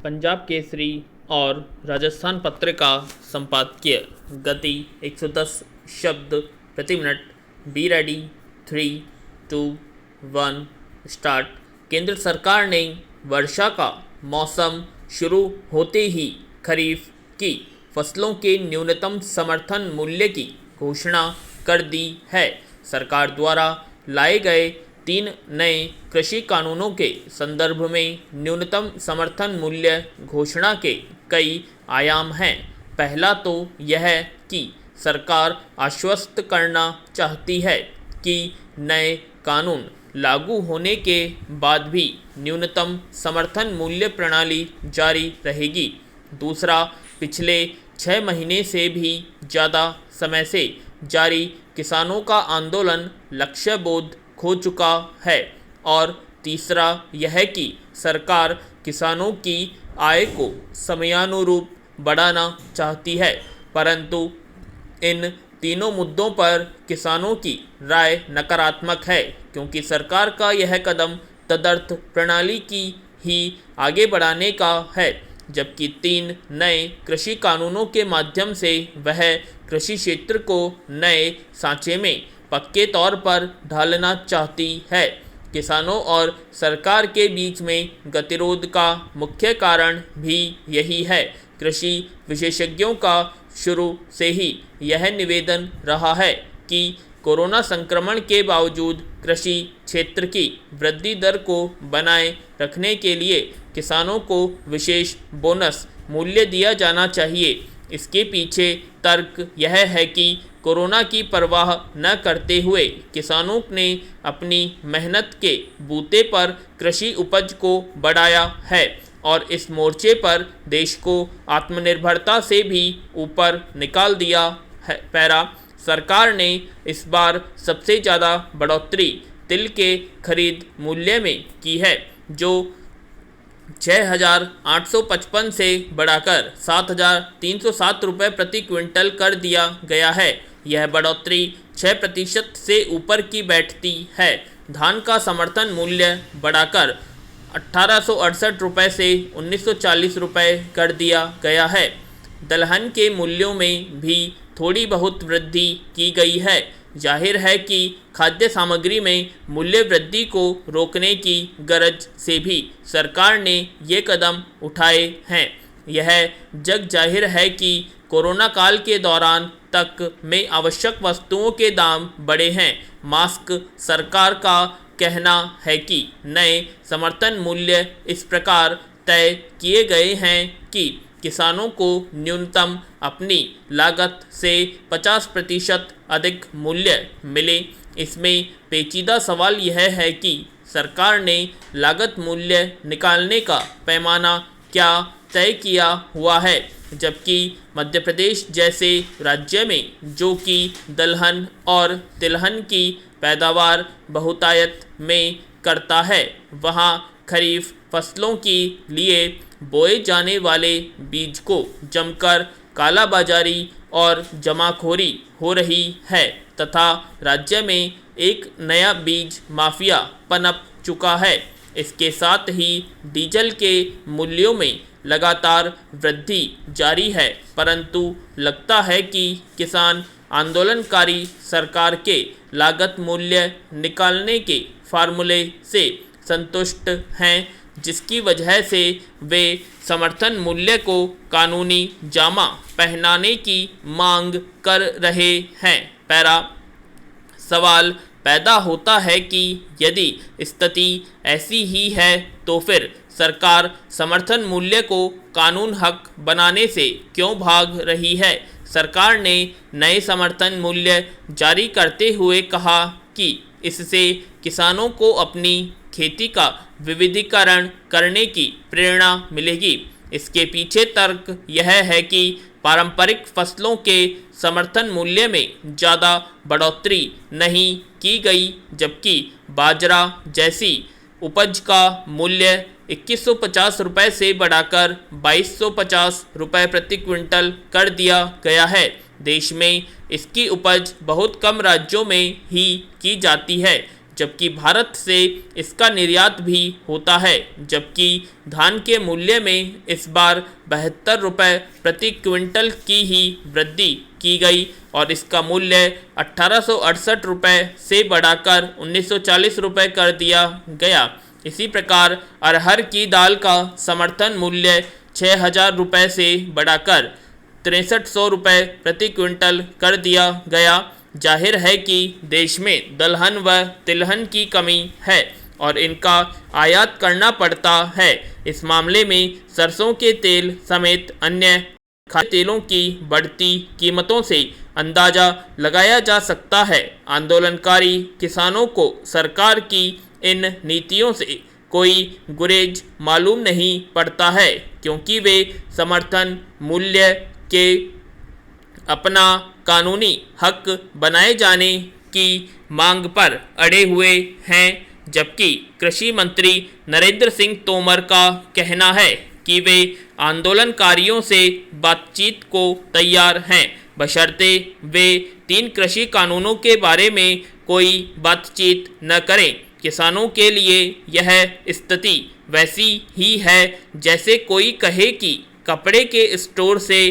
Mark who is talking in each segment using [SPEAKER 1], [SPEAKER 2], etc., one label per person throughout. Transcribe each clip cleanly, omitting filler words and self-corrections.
[SPEAKER 1] पंजाब केसरी और राजस्थान पत्रिका संपादकीय गति 110 शब्द प्रति मिनट। Be ready 3, 2, 1 start. केंद्र सरकार ने वर्षा का मौसम शुरू होते ही खरीफ की फसलों के न्यूनतम समर्थन मूल्य की घोषणा कर दी है। सरकार द्वारा लाए गए 3 नए कृषि कानूनों के संदर्भ में न्यूनतम समर्थन मूल्य घोषणा के कई आयाम हैं। पहला तो यह कि सरकार आश्वस्त करना चाहती है कि नए कानून लागू होने के बाद भी न्यूनतम समर्थन मूल्य प्रणाली जारी रहेगी। दूसरा, पिछले 6 महीने से भी ज़्यादा समय से जारी किसानों का आंदोलन लक्ष्यबोध खो चुका है। और तीसरा यह कि सरकार किसानों की आय को समयानुरूप बढ़ाना चाहती है, परंतु इन तीनों मुद्दों पर किसानों की राय नकारात्मक है, क्योंकि सरकार का यह कदम तदर्थ प्रणाली की ही आगे बढ़ाने का है, जबकि 3 नए कृषि कानूनों के माध्यम से वह कृषि क्षेत्र को नए सांचे में पक्के तौर पर ढालना चाहती है। किसानों और सरकार के बीच में गतिरोध का मुख्य कारण भी यही है। कृषि विशेषज्ञों का शुरू से ही यह निवेदन रहा है कि कोरोना संक्रमण के बावजूद कृषि क्षेत्र की वृद्धि दर को बनाए रखने के लिए किसानों को विशेष बोनस मूल्य दिया जाना चाहिए। इसके पीछे तर्क यह है कि कोरोना की परवाह न करते हुए किसानों ने अपनी मेहनत के बूते पर कृषि उपज को बढ़ाया है और इस मोर्चे पर देश को आत्मनिर्भरता से भी ऊपर निकाल दिया है। पैरा, सरकार ने इस बार सबसे ज़्यादा बढ़ोतरी तिल के खरीद मूल्य में की है, जो 6,855 से बढ़ाकर 7,307 रुपये प्रति क्विंटल कर दिया गया है। यह बढ़ोतरी 6% से ऊपर की बैठती है। धान का समर्थन मूल्य बढ़ाकर 1,868 रुपये से 1,940 रुपये कर दिया गया है। दलहन के मूल्यों में भी थोड़ी बहुत वृद्धि की गई है। जाहिर है कि खाद्य सामग्री में मूल्य वृद्धि को रोकने की गरज से भी सरकार ने ये कदम उठाए हैं। यह जग जाहिर है कि कोरोना काल के दौरान तक में आवश्यक वस्तुओं के दाम बढ़े हैं। मास्क, सरकार का कहना है कि नए समर्थन मूल्य इस प्रकार तय किए गए हैं कि किसानों को न्यूनतम अपनी लागत से 50% अधिक मूल्य मिले। इसमें पेचीदा सवाल यह है कि सरकार ने लागत मूल्य निकालने का पैमाना क्या तय किया हुआ है, जबकि मध्य प्रदेश जैसे राज्य में, जो कि दलहन और तिलहन की पैदावार बहुतायत में करता है, वहाँ खरीफ फसलों के लिए बोए जाने वाले बीज को जमकर कालाबाजारी और जमाखोरी हो रही है तथा राज्य में एक नया बीज माफिया पनप चुका है। इसके साथ ही डीजल के मूल्यों में लगातार वृद्धि जारी है, परंतु लगता है कि किसान आंदोलनकारी सरकार के लागत मूल्य निकालने के फार्मूले से संतुष्ट हैं, जिसकी वजह से वे समर्थन मूल्य को कानूनी जामा पहनाने की मांग कर रहे हैं। पैरा, सवाल पैदा होता है कि यदि स्थिति ऐसी ही है तो फिर सरकार समर्थन मूल्य को कानून हक बनाने से क्यों भाग रही है। सरकार ने नए समर्थन मूल्य जारी करते हुए कहा कि इससे किसानों को अपनी खेती का विविधीकरण करने की प्रेरणा मिलेगी। इसके पीछे तर्क यह है कि पारंपरिक फसलों के समर्थन मूल्य में ज़्यादा बढ़ोतरी नहीं की गई, जबकि बाजरा जैसी उपज का मूल्य 2,150 रुपये से बढ़ाकर 2,250 रुपये प्रति क्विंटल कर दिया गया है। देश में इसकी उपज बहुत कम राज्यों में ही की जाती है, जबकि भारत से इसका निर्यात भी होता है। जबकि धान के मूल्य में इस बार 72 रुपये प्रति क्विंटल की ही वृद्धि की गई और इसका मूल्य 1868 रुपये से बढ़ाकर 1940 रुपये कर दिया गया। इसी प्रकार अरहर की दाल का समर्थन मूल्य 6000 रुपये से बढ़ाकर 6300 रुपये प्रति क्विंटल कर दिया गया। जाहिर है कि देश में दलहन व तिलहन की कमी है और इनका आयात करना पड़ता है। इस मामले में सरसों के तेल समेत अन्य खाद्य तेलों की बढ़ती कीमतों से अंदाजा लगाया जा सकता है। आंदोलनकारी किसानों को सरकार की इन नीतियों से कोई गुरेज मालूम नहीं पड़ता है, क्योंकि वे समर्थन मूल्य के अपना कानूनी हक बनाए जाने की मांग पर अड़े हुए हैं। जबकि कृषि मंत्री नरेंद्र सिंह तोमर का कहना है कि वे आंदोलनकारियों से बातचीत को तैयार हैं, बशर्ते वे 3 कृषि कानूनों के बारे में कोई बातचीत न करें। किसानों के लिए यह स्थिति वैसी ही है जैसे कोई कहे कि कपड़े के स्टोर से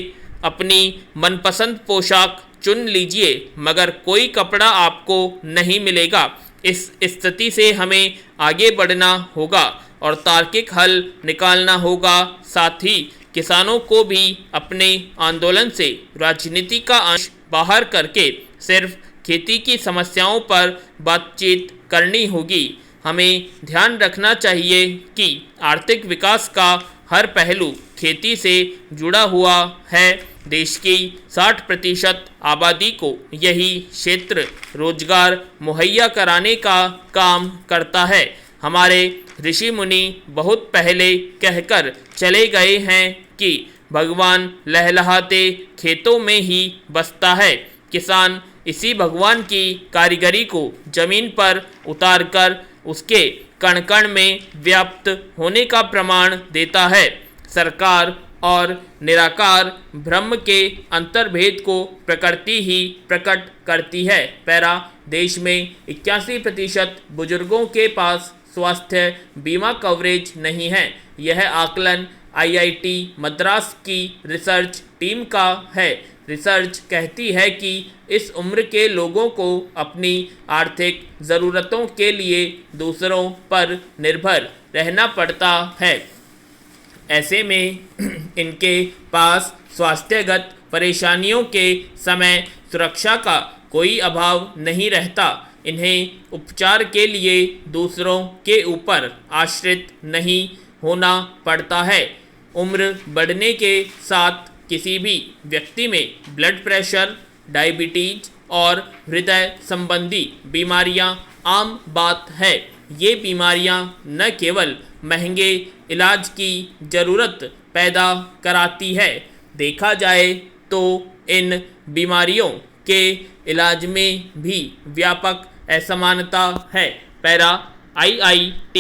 [SPEAKER 1] अपनी मनपसंद पोशाक चुन लीजिए मगर कोई कपड़ा आपको नहीं मिलेगा। इस स्थिति से हमें आगे बढ़ना होगा और तार्किक हल निकालना होगा। साथ ही किसानों को भी अपने आंदोलन से राजनीति का अंश बाहर करके सिर्फ खेती की समस्याओं पर बातचीत करनी होगी। हमें ध्यान रखना चाहिए कि आर्थिक विकास का हर पहलू खेती से जुड़ा हुआ है। देश की 60% आबादी को यही क्षेत्र रोजगार मुहैया कराने का काम करता है। हमारे ऋषि मुनि बहुत पहले कहकर चले गए हैं कि भगवान लहलहाते खेतों में ही बसता है। किसान इसी भगवान की कारीगरी को जमीन पर उतारकर उसके कण कण में व्याप्त होने का प्रमाण देता है। सरकार और निराकार ब्रह्म के अंतर्भेद को प्रकृति ही प्रकट करती है। पैरा देश में 81% बुजुर्गों के पास स्वास्थ्य बीमा कवरेज नहीं है। यह आकलन IIT मद्रास की रिसर्च टीम का है। रिसर्च कहती है कि इस उम्र के लोगों को अपनी आर्थिक ज़रूरतों के लिए दूसरों पर निर्भर रहना पड़ता है। ऐसे में इनके पास स्वास्थ्यगत परेशानियों के समय सुरक्षा का कोई अभाव नहीं रहता। इन्हें उपचार के लिए दूसरों के ऊपर आश्रित नहीं होना पड़ता है। उम्र बढ़ने के साथ किसी भी व्यक्ति में ब्लड प्रेशर, डायबिटीज और हृदय संबंधी बीमारियां आम बात है। ये बीमारियां न केवल महंगे इलाज की ज़रूरत पैदा कराती है, देखा जाए तो इन बीमारियों के इलाज में भी व्यापक असमानता है। पैरा IIT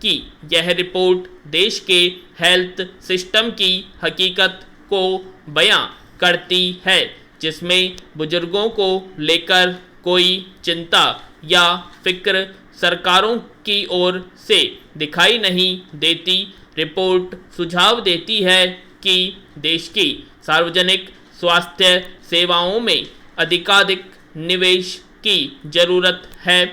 [SPEAKER 1] की यह रिपोर्ट देश के हेल्थ सिस्टम की हकीकत को बयां करती है, जिसमें बुजुर्गों को लेकर कोई चिंता या फिक्र सरकारों की ओर से दिखाई नहीं देती। रिपोर्ट सुझाव देती है कि देश की सार्वजनिक स्वास्थ्य सेवाओं में अधिकाधिक निवेश की जरूरत है।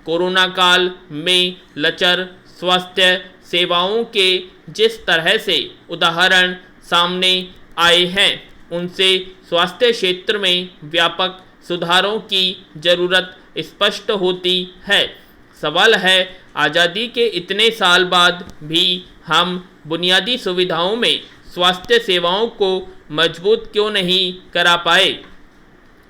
[SPEAKER 1] कोरोना काल में लचर स्वास्थ्य सेवाओं के जिस तरह से उदाहरण सामने आए हैं, उनसे स्वास्थ्य क्षेत्र में व्यापक सुधारों की ज़रूरत स्पष्ट होती है। सवाल है, आज़ादी के इतने साल बाद भी हम बुनियादी सुविधाओं में स्वास्थ्य सेवाओं को मजबूत क्यों नहीं करा पाए,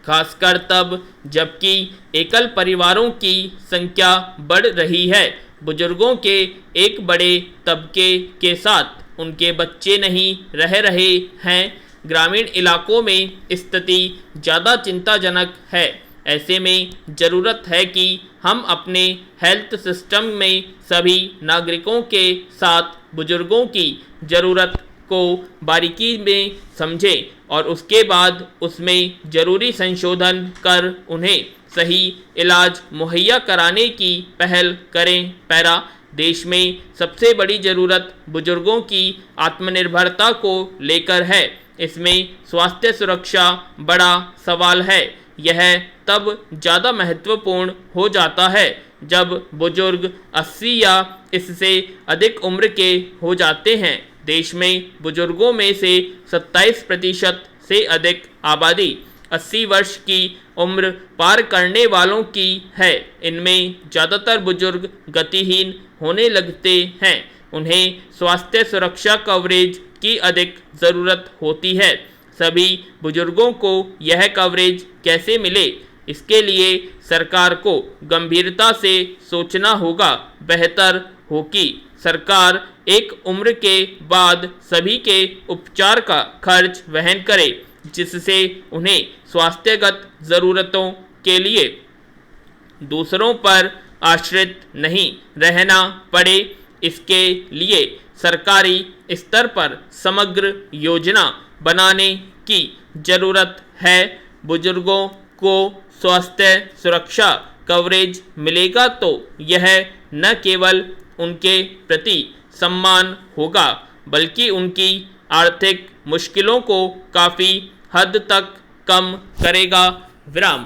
[SPEAKER 1] खासकर तब जबकि एकल परिवारों की संख्या बढ़ रही है। बुजुर्गों के एक बड़े तबके के साथ उनके बच्चे नहीं रह रहे हैं। ग्रामीण इलाकों में स्थिति ज़्यादा चिंताजनक है। ऐसे में ज़रूरत है कि हम अपने हेल्थ सिस्टम में सभी नागरिकों के साथ बुजुर्गों की ज़रूरत को बारीकी में समझें और उसके बाद उसमें ज़रूरी संशोधन कर उन्हें सही इलाज मुहैया कराने की पहल करें। पैरा, देश में सबसे बड़ी ज़रूरत बुजुर्गों की आत्मनिर्भरता को लेकर है। इसमें स्वास्थ्य सुरक्षा बड़ा सवाल है। यह तब ज़्यादा महत्वपूर्ण हो जाता है जब बुजुर्ग 80 या इससे अधिक उम्र के हो जाते हैं। देश में बुजुर्गों में से 27% से अधिक आबादी 80 वर्ष की उम्र पार करने वालों की है। इनमें ज़्यादातर बुजुर्ग गतिहीन होने लगते हैं। उन्हें स्वास्थ्य सुरक्षा कवरेज की अधिक ज़रूरत होती है। सभी बुजुर्गों को यह कवरेज कैसे मिले, इसके लिए सरकार को गंभीरता से सोचना होगा। बेहतर हो कि सरकार एक उम्र के बाद सभी के उपचार का खर्च वहन करे, जिससे उन्हें स्वास्थ्यगत ज़रूरतों के लिए दूसरों पर आश्रित नहीं रहना पड़े। इसके लिए सरकारी स्तर पर समग्र योजना बनाने की ज़रूरत है। बुजुर्गों को स्वास्थ्य सुरक्षा कवरेज मिलेगा तो यह न केवल उनके प्रति सम्मान होगा, बल्कि उनकी आर्थिक मुश्किलों को काफ़ी हद तक कम करेगा। विराम।